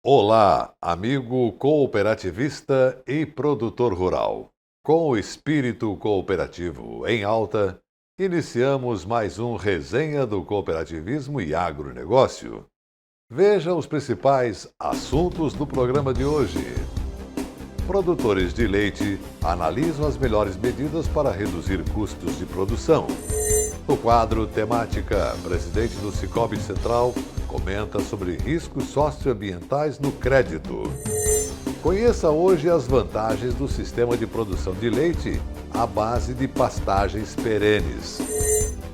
Olá, amigo cooperativista e produtor rural. Com o espírito cooperativo em alta, iniciamos mais um Resenha do Cooperativismo e Agronegócio. Veja os principais assuntos do programa de hoje. Produtores de leite analisam as melhores medidas para reduzir custos de produção. No quadro Temática, presidente do Sicoob Central comenta sobre riscos socioambientais no crédito. Conheça hoje as vantagens do sistema de produção de leite à base de pastagens perenes.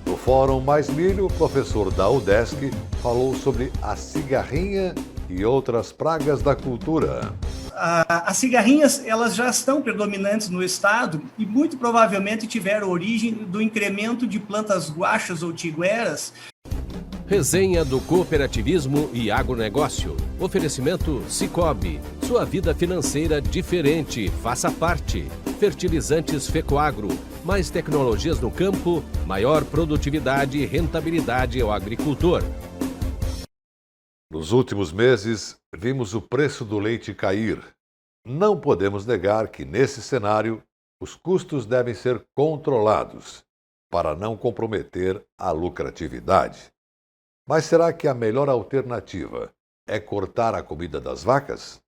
No Fórum Mais Milho, o professor da UDESC falou sobre a cigarrinha e outras pragas da cultura. As cigarrinhas, elas já estão predominantes no estado e muito provavelmente tiveram origem do incremento de plantas guachas ou tigueras. Resenha do Cooperativismo e Agronegócio. Oferecimento Sicoob. Sua vida financeira diferente. Faça parte. Fertilizantes Fecoagro. Mais tecnologias no campo, maior produtividade e rentabilidade ao agricultor. Nos últimos meses, vimos o preço do leite cair. Não podemos negar que, nesse cenário, os custos devem ser controlados para não comprometer a lucratividade. Mas será que a melhor alternativa é cortar a comida das vacas?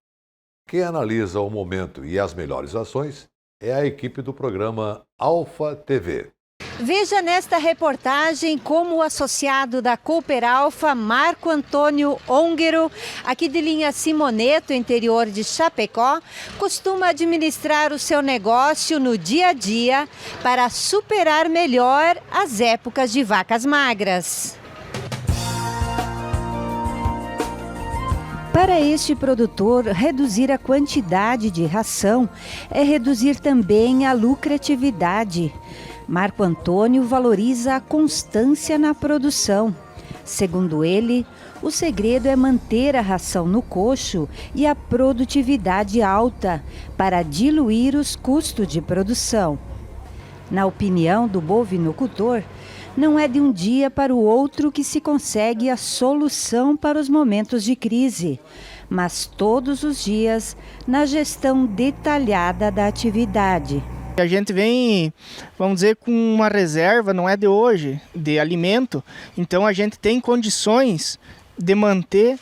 Quem analisa o momento e as melhores ações é a equipe do programa Alfa TV. Veja nesta reportagem como o associado da Cooper Alfa, Marco Antônio Ongero, aqui de linha Simoneto, interior de Chapecó, costuma administrar o seu negócio no dia a dia para superar melhor as épocas de vacas magras. Para este produtor, reduzir a quantidade de ração é reduzir também a lucratividade. Marco Antônio valoriza a constância na produção. Segundo ele, o segredo é manter a ração no coxo e a produtividade alta para diluir os custos de produção. Na opinião do bovinocultor, não é de um dia para o outro que se consegue a solução para os momentos de crise, mas todos os dias na gestão detalhada da atividade. A gente vem, vamos dizer, com uma reserva, não é de hoje, de alimento, então a gente tem condições de manter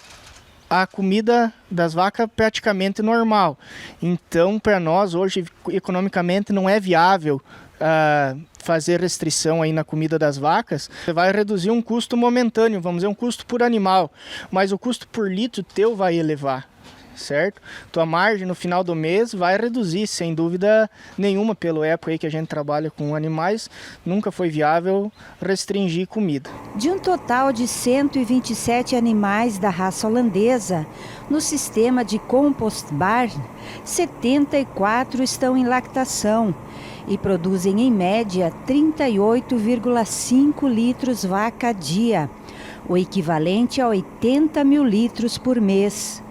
a comida das vacas praticamente normal. Então, para nós, hoje, economicamente, não é viável fazer restrição aí na comida das vacas. Você vai reduzir um custo momentâneo, vamos dizer, um custo por animal, mas o custo por litro teu vai elevar, certo? Tua margem no final do mês vai reduzir, sem dúvida nenhuma, pela época aí que a gente trabalha com animais, nunca foi viável restringir comida. De um total de 127 animais da raça holandesa, no sistema de compost barn, 74 estão em lactação e produzem em média 38,5 litros vaca dia, o equivalente a 80 mil litros por mês.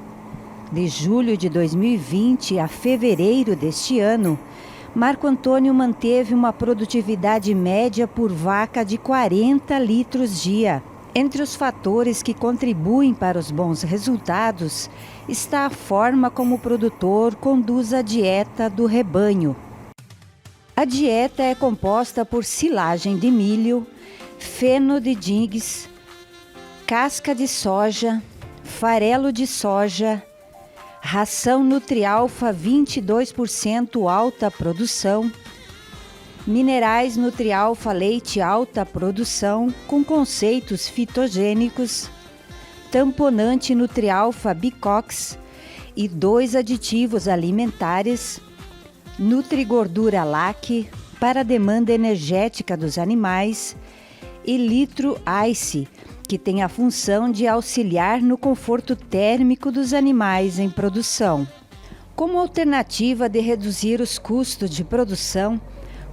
De julho de 2020 a fevereiro deste ano, Marco Antônio manteve uma produtividade média por vaca de 40 litros dia. Entre os fatores que contribuem para os bons resultados está a forma como o produtor conduz a dieta do rebanho. A dieta é composta por silagem de milho, feno de Dings, casca de soja, farelo de soja, ração Nutrialfa 22% alta produção, minerais Nutrialfa leite alta produção com conceitos fitogênicos, tamponante Nutrialfa Bicox e 2 aditivos alimentares, Nutrigordura Lac para a demanda energética dos animais e Litro Ice, que tem a função de auxiliar no conforto térmico dos animais em produção. Como alternativa de reduzir os custos de produção,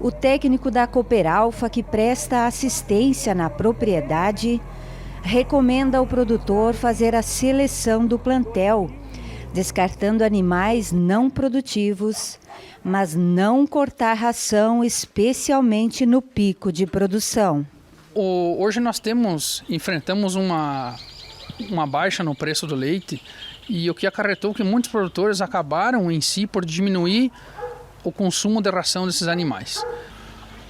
o técnico da Cooper Alfa, que presta assistência na propriedade, recomenda ao produtor fazer a seleção do plantel, descartando animais não produtivos, mas não cortar ração, especialmente no pico de produção. Hoje nós enfrentamos uma baixa no preço do leite, e o que acarretou que muitos produtores acabaram em si por diminuir o consumo de ração desses animais.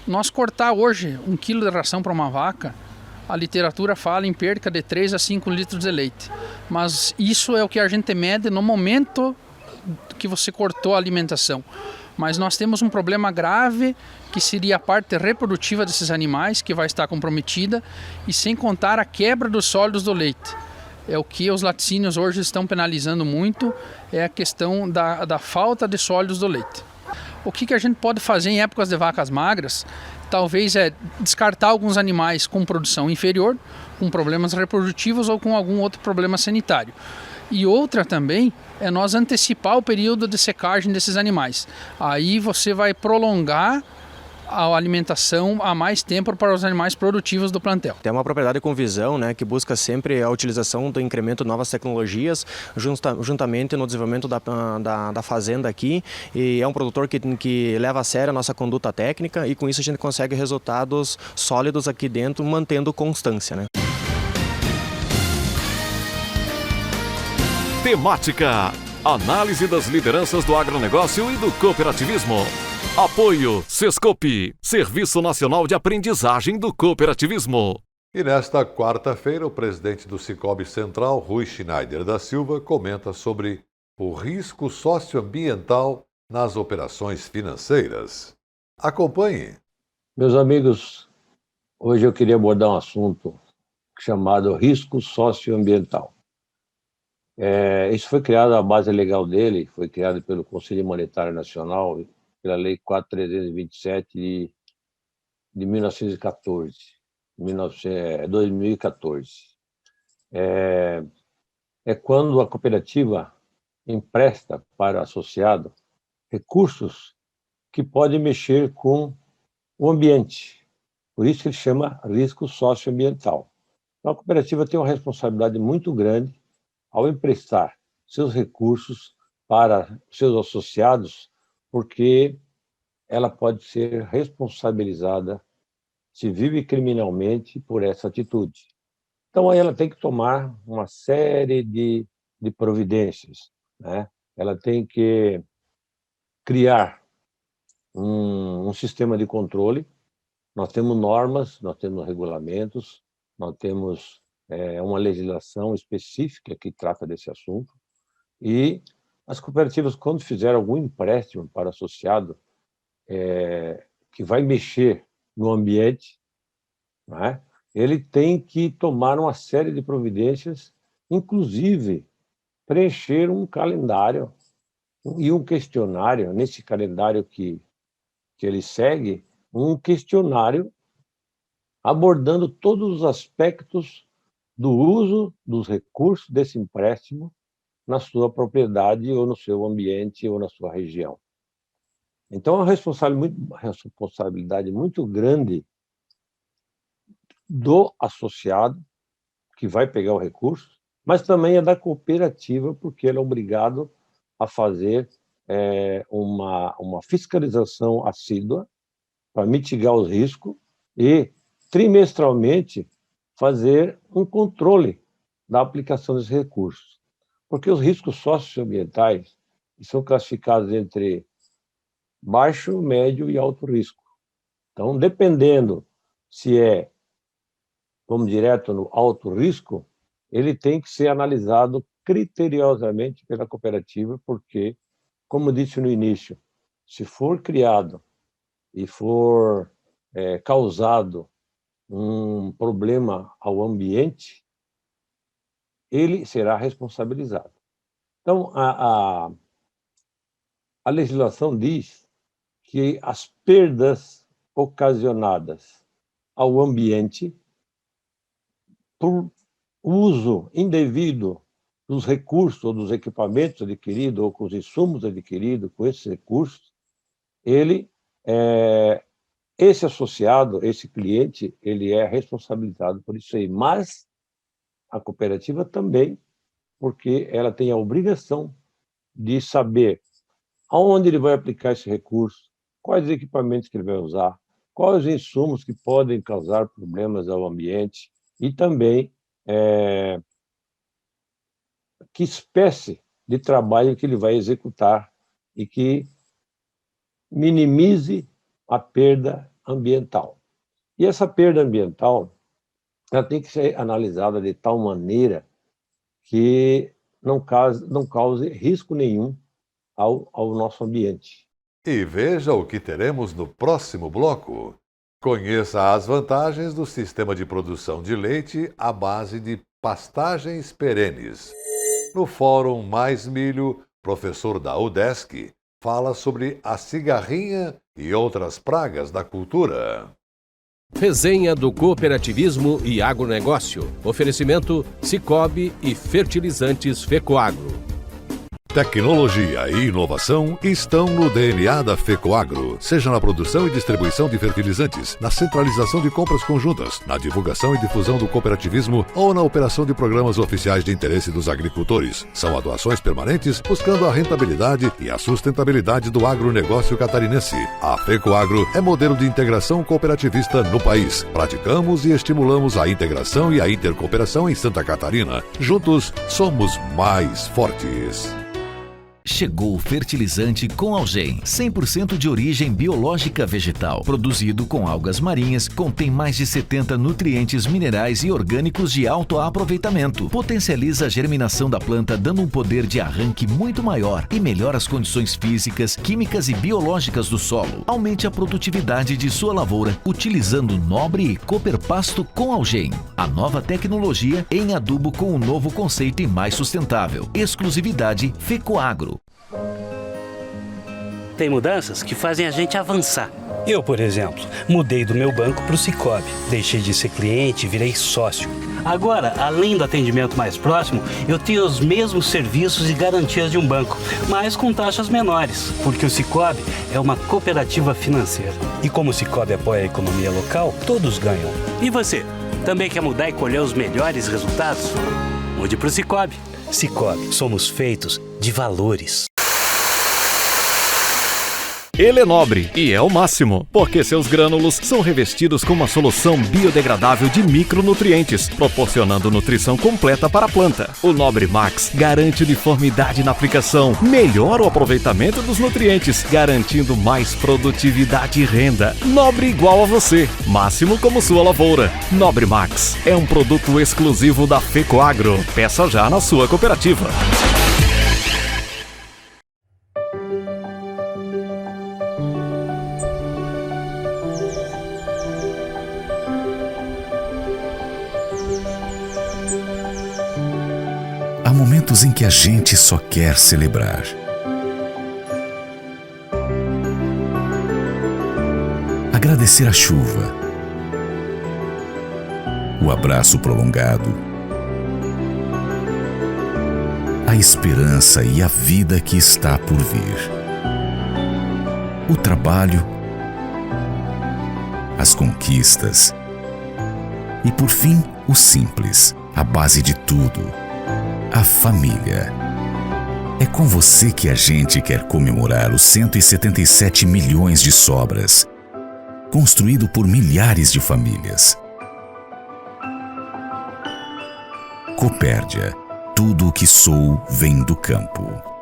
Nós cortar hoje 1 quilo de ração para uma vaca, a literatura fala em perca de 3 a 5 litros de leite. Mas isso é o que a gente mede no momento que você cortou a alimentação. Mas nós temos um problema grave, que seria a parte reprodutiva desses animais, que vai estar comprometida, e sem contar a quebra dos sólidos do leite. É o que os laticínios hoje estão penalizando muito, é a questão da falta de sólidos do leite. O que a gente pode fazer em épocas de vacas magras, talvez é descartar alguns animais com produção inferior, com problemas reprodutivos ou com algum outro problema sanitário. E outra também é nós antecipar o período de secagem desses animais. Aí você vai prolongar a alimentação há mais tempo para os animais produtivos do plantel. Tem uma propriedade com visão, né, que busca sempre a utilização do incremento de novas tecnologias, juntamente no desenvolvimento da fazenda aqui, e é um produtor que leva a sério a nossa conduta técnica, e com isso a gente consegue resultados sólidos aqui dentro, mantendo constância, né? Temática: análise das lideranças do agronegócio e do cooperativismo. Apoio Sescope, Serviço Nacional de Aprendizagem do Cooperativismo. E nesta quarta-feira, o presidente do Sicoob Central, Rui Schneider da Silva, comenta sobre o risco socioambiental nas operações financeiras. Acompanhe. Meus amigos, hoje eu queria abordar um assunto chamado risco socioambiental. Isso foi criado, a base legal dele foi criada pelo Conselho Monetário Nacional, pela Lei 4.327 de 2014. É quando a cooperativa empresta para o associado recursos que podem mexer com o ambiente. Por isso que ele chama risco socioambiental. Então, a cooperativa tem uma responsabilidade muito grande ao emprestar seus recursos para seus associados, porque ela pode ser responsabilizada civil e criminalmente por essa atitude. Então, aí ela tem que tomar uma série de providências, né? Ela tem que criar um sistema de controle. Nós temos normas, nós temos regulamentos, nós temos uma legislação específica que trata desse assunto, e as cooperativas, quando fizer algum empréstimo para associado que vai mexer no ambiente, né, ele tem que tomar uma série de providências, inclusive preencher um calendário e um questionário. Nesse calendário que ele segue, um questionário abordando todos os aspectos do uso dos recursos desse empréstimo na sua propriedade ou no seu ambiente ou na sua região. Então, é uma responsabilidade muito grande do associado, que vai pegar o recurso, mas também é da cooperativa, porque ele é obrigado a fazer uma fiscalização assídua para mitigar os riscos e, trimestralmente, fazer um controle da aplicação desses recursos. Porque os riscos socioambientais são classificados entre baixo, médio e alto risco. Então, dependendo se vamos direto no alto risco, ele tem que ser analisado criteriosamente pela cooperativa, porque, como disse no início, se for criado e for causado um problema ao ambiente, ele será responsabilizado. Então, a legislação diz que as perdas ocasionadas ao ambiente por uso indevido dos recursos ou dos equipamentos adquiridos ou com os insumos adquiridos com esses recursos, esse associado, esse cliente, ele é responsabilizado por isso aí. Mas a cooperativa também, porque ela tem a obrigação de saber aonde ele vai aplicar esse recurso, quais os equipamentos que ele vai usar, quais os insumos que podem causar problemas ao ambiente, e também que espécie de trabalho que ele vai executar e que minimize a perda ambiental. E essa perda ambiental, ela tem que ser analisada de tal maneira que não cause risco nenhum ao nosso ambiente. E veja o que teremos no próximo bloco. Conheça as vantagens do sistema de produção de leite à base de pastagens perenes. No Fórum Mais Milho, professor da UDESC fala sobre a cigarrinha e outras pragas da cultura. Resenha do Cooperativismo e Agronegócio. Oferecimento Sicoob e Fertilizantes Fecoagro. Tecnologia e inovação estão no DNA da Fecoagro, seja na produção e distribuição de fertilizantes, na centralização de compras conjuntas, na divulgação e difusão do cooperativismo ou na operação de programas oficiais de interesse dos agricultores. São atuações permanentes buscando a rentabilidade e a sustentabilidade do agronegócio catarinense. A Fecoagro é modelo de integração cooperativista no país. Praticamos e estimulamos a integração e a intercooperação em Santa Catarina. Juntos, somos mais fortes. Chegou o fertilizante com Algem, 100% de origem biológica vegetal, produzido com algas marinhas, contém mais de 70 nutrientes minerais e orgânicos de alto aproveitamento, potencializa a germinação da planta dando um poder de arranque muito maior e melhora as condições físicas, químicas e biológicas do solo. Aumente a produtividade de sua lavoura utilizando Nobre e Cooper Pasto com Algem. A nova tecnologia em adubo com um novo conceito e mais sustentável. Exclusividade Fecoagro. Tem mudanças que fazem a gente avançar. Eu, por exemplo, mudei do meu banco para o Sicoob. Deixei de ser cliente e virei sócio. Agora, além do atendimento mais próximo, eu tenho os mesmos serviços e garantias de um banco, mas com taxas menores, porque o Sicoob é uma cooperativa financeira. E como o Sicoob apoia a economia local, todos ganham. E você, também quer mudar e colher os melhores resultados? Mude para o Sicoob. Sicoob, somos feitos de valores. Ele é nobre e é o máximo, porque seus grânulos são revestidos com uma solução biodegradável de micronutrientes, proporcionando nutrição completa para a planta. O Nobre Max garante uniformidade na aplicação, melhora o aproveitamento dos nutrientes, garantindo mais produtividade e renda. Nobre igual a você, máximo como sua lavoura. Nobre Max é um produto exclusivo da Fecoagro. Peça já na sua cooperativa. Há momentos em que a gente só quer celebrar. Agradecer a chuva, o abraço prolongado, a esperança e a vida que está por vir, o trabalho, as conquistas e, por fim, o simples, a base de tudo. A família. É com você que a gente quer comemorar os 177 milhões de sobras, construído por milhares de famílias. Copérdia. Tudo o que sou vem do campo.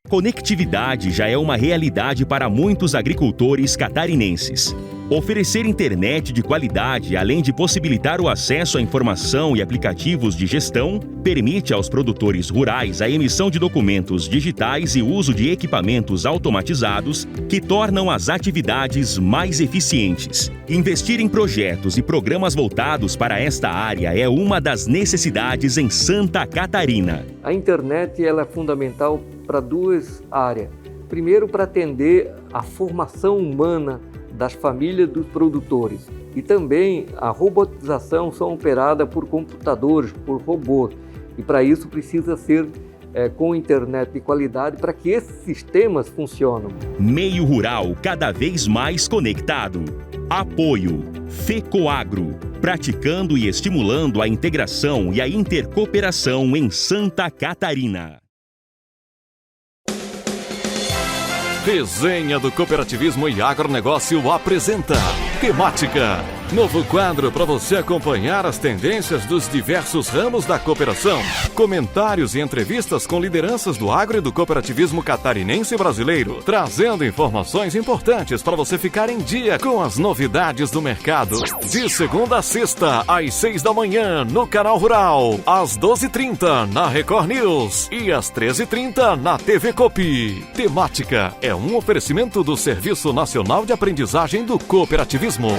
Conectividade já é uma realidade para muitos agricultores catarinenses. Oferecer internet de qualidade, além de possibilitar o acesso à informação e aplicativos de gestão, permite aos produtores rurais a emissão de documentos digitais e uso de equipamentos automatizados que tornam as atividades mais eficientes. Investir em projetos e programas voltados para esta área é uma das necessidades em Santa Catarina. A internet ela é fundamental para duas áreas. Primeiro, para atender a formação humana das famílias dos produtores. E também a robotização são operadas por computadores, por robôs. E para isso precisa ser com internet de qualidade para que esses sistemas funcionem. Meio rural cada vez mais conectado. Apoio FECOAGRO, praticando e estimulando a integração e a intercooperação em Santa Catarina. Resenha do Cooperativismo e Agronegócio apresenta Temática. Novo quadro para você acompanhar as tendências dos diversos ramos da cooperação. Comentários e entrevistas com lideranças do agro e do cooperativismo catarinense e brasileiro, trazendo informações importantes para você ficar em dia com as novidades do mercado. De segunda a sexta, às 6 da manhã, no Canal Rural, às 12h30 na Record News e às 13h30 na TV Copi. Temática é um oferecimento do Serviço Nacional de Aprendizagem do Cooperativismo.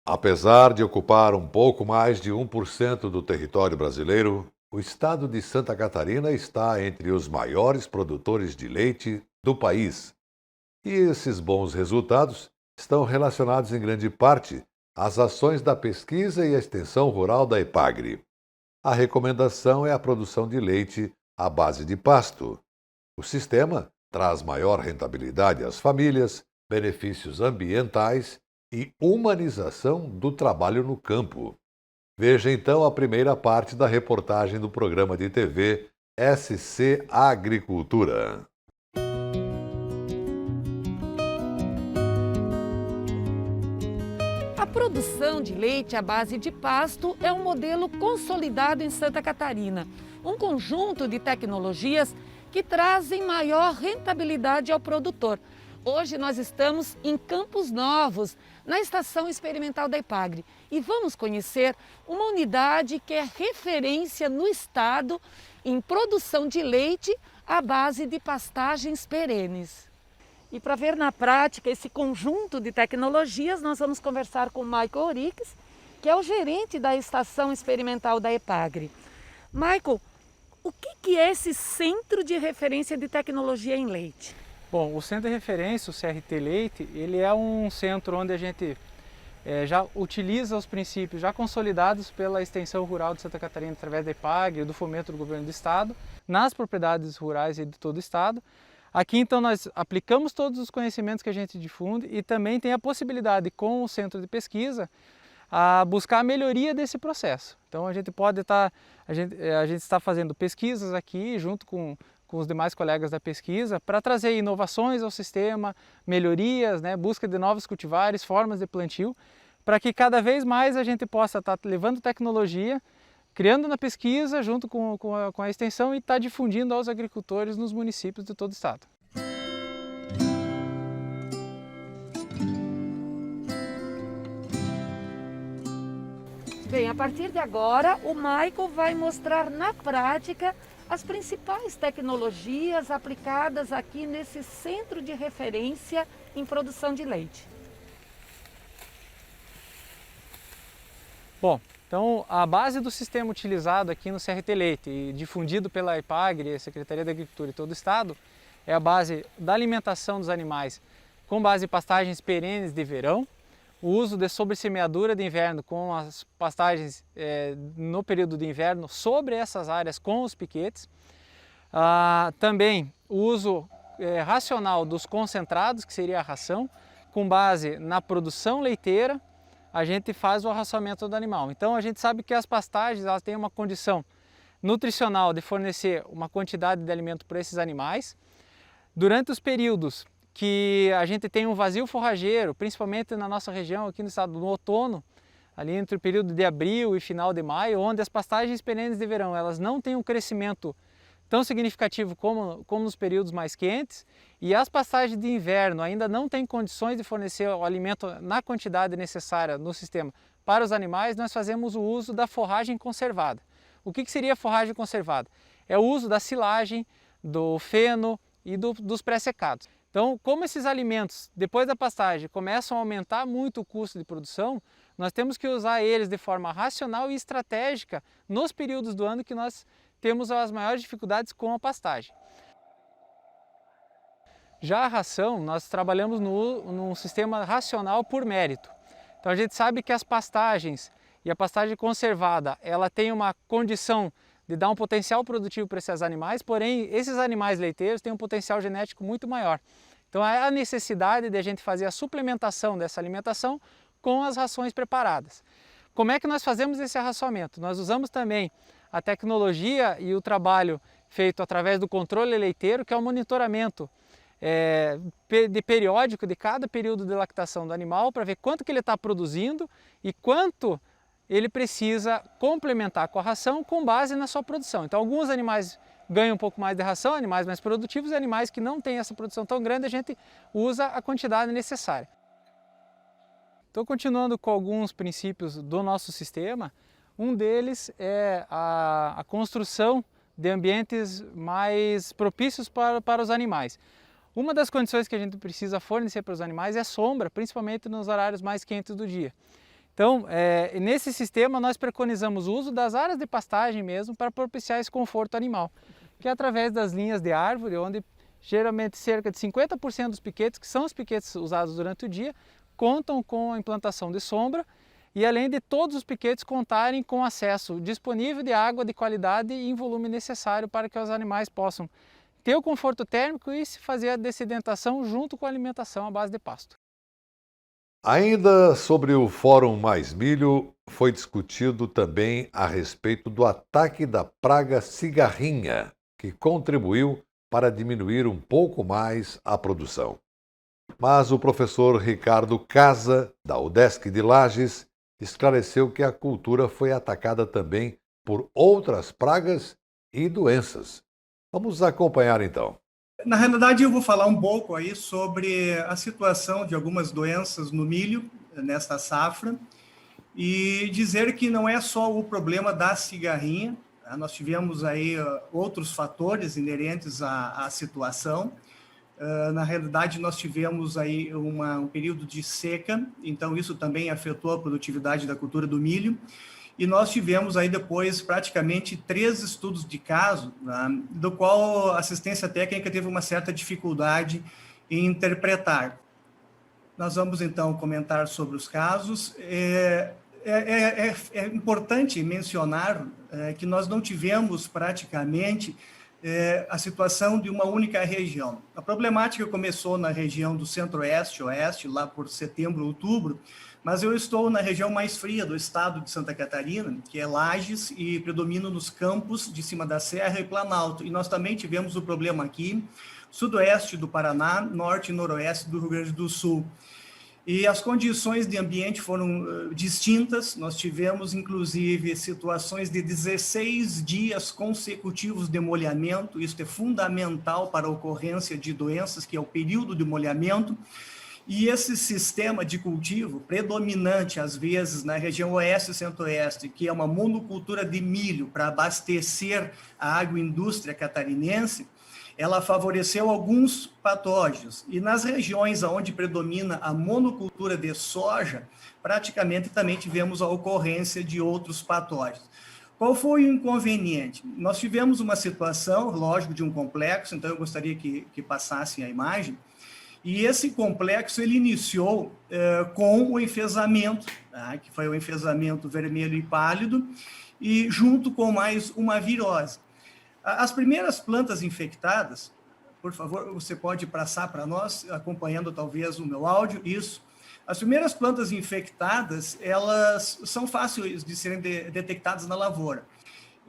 Apesar de ocupar um pouco mais de 1% do território brasileiro, o estado de Santa Catarina está entre os maiores produtores de leite do país. E esses bons resultados estão relacionados em grande parte às ações da pesquisa e extensão rural da EPAGRE. A recomendação é a produção de leite à base de pasto. O sistema traz maior rentabilidade às famílias, benefícios ambientais e humanização do trabalho no campo. Veja então a primeira parte da reportagem do programa de TV SC Agricultura. A produção de leite à base de pasto é um modelo consolidado em Santa Catarina, um conjunto de tecnologias que trazem maior rentabilidade ao produtor. Hoje nós estamos em Campos Novos, na Estação Experimental da EPAGRE, e vamos conhecer uma unidade que é referência no estado em produção de leite à base de pastagens perenes. E para ver na prática esse conjunto de tecnologias, nós vamos conversar com Michael Orix, que é o gerente da Estação Experimental da EPAGRE. Michael, o que é esse Centro de Referência de Tecnologia em Leite? Bom, o Centro de Referência, o CRT Leite, ele é um centro onde a gente já utiliza os princípios já consolidados pela Extensão Rural de Santa Catarina através da EPAGRE e do fomento do Governo do Estado, nas propriedades rurais e de todo o Estado. Aqui então nós aplicamos todos os conhecimentos que a gente difunde e também tem a possibilidade com o Centro de Pesquisa a buscar a melhoria desse processo. Então a gente pode estar, a gente está fazendo pesquisas aqui junto com os demais colegas da pesquisa, para trazer inovações ao sistema, melhorias, busca de novos cultivares, formas de plantio, para que cada vez mais a gente possa estar levando tecnologia, criando na pesquisa junto com a extensão e estar difundindo aos agricultores nos municípios de todo o estado. Bem, a partir de agora, o Michael vai mostrar na prática as principais tecnologias aplicadas aqui nesse centro de referência em produção de leite. Bom, então a base do sistema utilizado aqui no CRT Leite e difundido pela EPAGRE, a Secretaria da Agricultura e todo o Estado, é a base da alimentação dos animais com base em pastagens perenes de verão, o uso de sobressemeadura de inverno com as pastagens no período de inverno sobre essas áreas com os piquetes. Também o uso racional dos concentrados, que seria a ração, com base na produção leiteira, a gente faz o arraçoamento do animal. Então a gente sabe que as pastagens elas têm uma condição nutricional de fornecer uma quantidade de alimento para esses animais. Durante os períodos que a gente tem um vazio forrageiro, principalmente na nossa região aqui no estado, no outono, ali entre o período de abril e final de maio, onde as pastagens perenes de verão elas não têm um crescimento tão significativo como nos períodos mais quentes, e as pastagens de inverno ainda não têm condições de fornecer o alimento na quantidade necessária no sistema para os animais, nós fazemos o uso da forragem conservada. O que seria forragem conservada? É o uso da silagem, do feno e dos pré-secados. Então, como esses alimentos, depois da pastagem, começam a aumentar muito o custo de produção, nós temos que usar eles de forma racional e estratégica nos períodos do ano que nós temos as maiores dificuldades com a pastagem. Já a ração, nós trabalhamos num sistema racional por mérito. Então a gente sabe que as pastagens e a pastagem conservada, ela tem uma condição de dar um potencial produtivo para esses animais, porém esses animais leiteiros têm um potencial genético muito maior. Então há a necessidade de a gente fazer a suplementação dessa alimentação com as rações preparadas. Como é que nós fazemos esse arraçoamento? Nós usamos também a tecnologia e o trabalho feito através do controle leiteiro, que é o monitoramento periódico de cada período de lactação do animal, para ver quanto que ele está produzindo e quanto ele precisa complementar com a ração com base na sua produção. Então alguns animais ganham um pouco mais de ração, animais mais produtivos, e animais que não têm essa produção tão grande, a gente usa a quantidade necessária. Então, continuando com alguns princípios do nosso sistema, um deles é a construção de ambientes mais propícios para os animais. Uma das condições que a gente precisa fornecer para os animais é sombra, principalmente nos horários mais quentes do dia. Então, nesse sistema, nós preconizamos o uso das áreas de pastagem mesmo para propiciar esse conforto animal, que é através das linhas de árvore, onde geralmente cerca de 50% dos piquetes, que são os piquetes usados durante o dia, contam com a implantação de sombra, e além de todos os piquetes contarem com acesso disponível de água de qualidade e em volume necessário para que os animais possam ter o conforto térmico e se fazer a dessedentação junto com a alimentação à base de pasto. Ainda sobre o Fórum Mais Milho, foi discutido também a respeito do ataque da praga cigarrinha, que contribuiu para diminuir um pouco mais a produção. Mas o professor Ricardo Casa, da UDESC de Lages, esclareceu que a cultura foi atacada também por outras pragas e doenças. Vamos acompanhar então. Na realidade, eu vou falar um pouco aí sobre a situação de algumas doenças no milho, nesta safra, e dizer que não é só o problema da cigarrinha, tá? Nós tivemos aí outros fatores inerentes à situação. Na realidade, nós tivemos aí um período de seca, então isso também afetou a produtividade da cultura do milho. E nós tivemos aí depois praticamente 3 estudos de caso, né, do qual a assistência técnica teve uma certa dificuldade em interpretar. Nós vamos então comentar sobre os casos. É importante mencionar que nós não tivemos praticamente a situação de uma única região. A problemática começou na região do centro-oeste, oeste, lá por setembro, outubro, mas eu estou na região mais fria do estado de Santa Catarina, que é Lages, e predomino nos campos de cima da Serra e Planalto. E nós também tivemos o problema aqui, sudoeste do Paraná, norte e noroeste do Rio Grande do Sul. E as condições de ambiente foram distintas. Nós tivemos, inclusive, situações de 16 dias consecutivos de molhamento. Isso é fundamental para a ocorrência de doenças, que é o período de molhamento. E esse sistema de cultivo predominante, às vezes, na região oeste e centro-oeste, que é uma monocultura de milho para abastecer a agroindústria catarinense, ela favoreceu alguns patógenos. E nas regiões onde predomina a monocultura de soja, praticamente também tivemos a ocorrência de outros patógenos. Qual foi o inconveniente? Nós tivemos uma situação, lógico, de um complexo, então eu gostaria que passassem a imagem, e esse complexo ele iniciou com o enfesamento, tá? Que foi o enfesamento vermelho e pálido, e junto com mais uma virose. As primeiras plantas infectadas, por favor, você pode passar para nós, acompanhando talvez o meu áudio, isso. As primeiras plantas infectadas, elas são fáceis de serem detectadas na lavoura.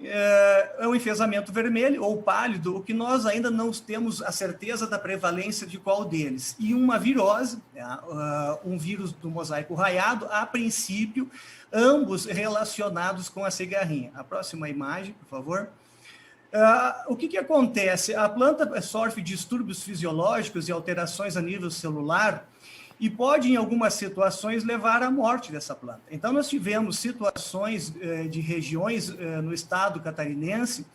É o enfesamento vermelho ou pálido, o que nós ainda não temos a certeza da prevalência de qual deles. E uma virose, um vírus do mosaico raiado, a princípio, ambos relacionados com a cigarrinha. A próxima imagem, por favor. O que acontece? A planta sofre distúrbios fisiológicos e alterações a nível celular e pode, em algumas situações, levar à morte dessa planta. Então, nós tivemos situações de regiões no estado catarinense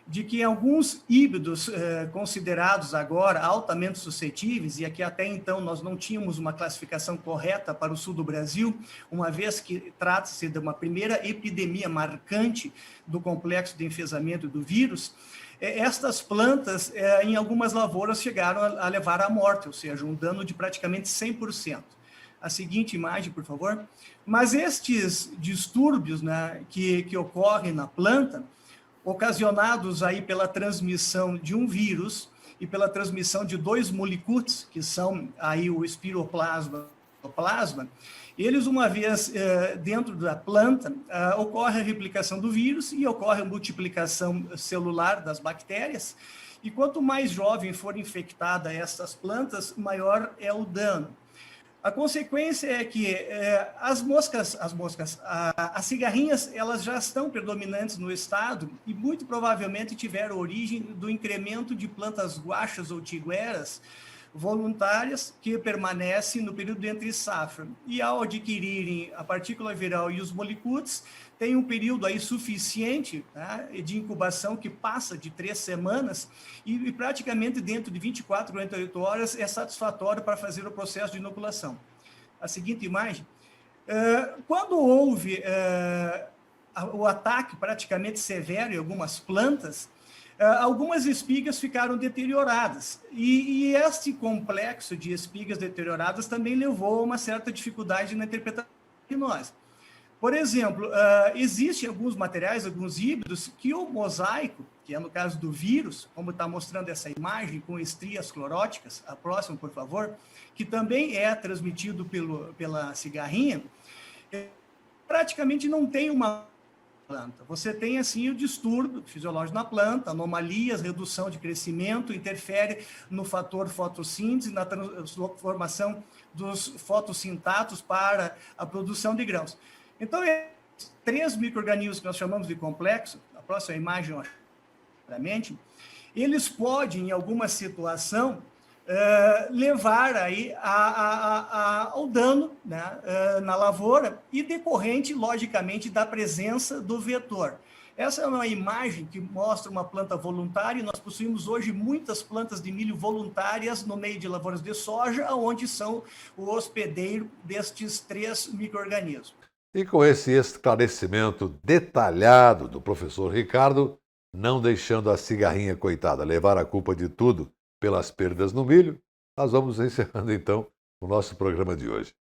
de que alguns híbridos considerados agora altamente suscetíveis, e aqui até então nós não tínhamos uma classificação correta para o sul do Brasil, uma vez que trata-se de uma primeira epidemia marcante do complexo de enfesamento do vírus, estas plantas, em algumas lavouras, chegaram a levar à morte, ou seja, um dano de praticamente 100%. A seguinte imagem, por favor. Mas estes distúrbios, né, que ocorrem na planta, ocasionados aí pela transmissão de um vírus, e pela transmissão de 2 molicutes, que são aí o espiroplasma e o plasma, eles, uma vez dentro da planta, ocorre a replicação do vírus e ocorre a multiplicação celular das bactérias. E quanto mais jovem for infectada essas plantas, maior é o dano. A consequência é que as cigarrinhas, elas já estão predominantes no estado e muito provavelmente tiveram origem do incremento de plantas guachas ou tigueras voluntárias que permanecem no período entre safra. E ao adquirirem a partícula viral e os molicutes, tem um período aí suficiente, tá, de incubação que passa de 3 semanas e praticamente dentro de 24, 48 horas é satisfatório para fazer o processo de inoculação. A seguinte imagem. Quando houve o ataque praticamente severo em algumas plantas, algumas espigas ficaram deterioradas e este complexo de espigas deterioradas também levou a uma certa dificuldade na interpretação de nós. Por exemplo, existem alguns materiais, alguns híbridos, que o mosaico, que é no caso do vírus, como está mostrando essa imagem com estrias cloróticas, a próxima, por favor, que também é transmitido pela cigarrinha, praticamente não tem uma planta. Você tem, assim, o distúrbio fisiológico na planta, anomalias, redução de crescimento, interfere no fator fotossíntese, na transformação dos fotossintatos para a produção de grãos. Então, 3 micro-organismos que nós chamamos de complexo, a próxima imagem, claramente, eles podem, em alguma situação, levar aí ao dano, né, na lavoura e decorrente, logicamente, da presença do vetor. Essa é uma imagem que mostra uma planta voluntária e nós possuímos hoje muitas plantas de milho voluntárias no meio de lavouras de soja, onde são o hospedeiro destes 3 micro-organismos. E com esse esclarecimento detalhado do professor Ricardo, não deixando a cigarrinha coitada levar a culpa de tudo pelas perdas no milho, nós vamos encerrando então o nosso programa de hoje.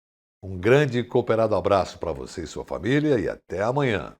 Um grande e cooperado abraço para você e sua família e até amanhã.